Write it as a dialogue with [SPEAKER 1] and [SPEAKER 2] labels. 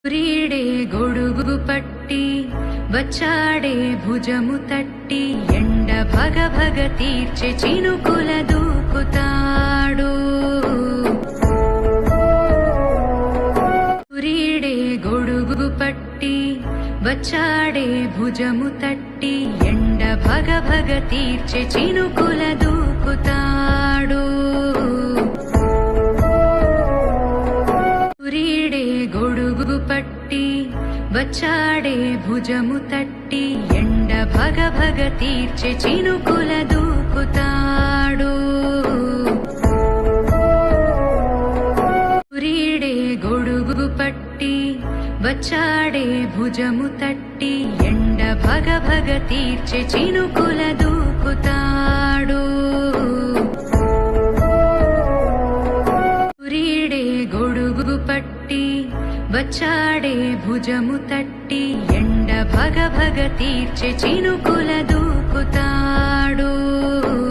[SPEAKER 1] సూర్యుడే గొడుగు పట్టి వచ్చాడే భుజము తట్టి ఎండ భగ భగ తీర్చే చినుకుల దూకుతాడు. సూర్యుడే గొడుగు పట్టి వచ్చాడే భుజము తట్టి ఎండ భగ భగ తీర్చే చినుకుల దూకుతాడు. సూర్యుడే గొడుగు పట్టి వచ్చాడే భుజము తట్టి ఎండ భగ భగ తీర్చే చినుకుల దూకుతాడు. సూర్యుడే గొడుగు పట్టి వచ్చాడే భుజము తట్టి ఎండ భగ భగ తీర్చే చినుకుల దూకుతాడు. సూర్యుడే గొడుగు పట్టి వచ్చాడే భుజము తట్టి ఎండ భగ భగ తీర్చే చినుకుల దూకుతాడు. సూర్యుడే గొడుగు పట్టి వచ్చాడే భుజము తట్టి ఎండ భగ భగ తీర్చే చినుకుల దూకుతాడు. సూర్యుడే గొడుగు పట్టి వచ్చాడే భుజము తట్టి ఎండ భగ భగ తీర్చే చినుకుల దూకుతాడు. సూర్యుడే గొడుగు పట్టి వచ్చాడే భుజము తట్టి ఎండ భగ భగ తీర్చే చినుకుల దూకుతాడు.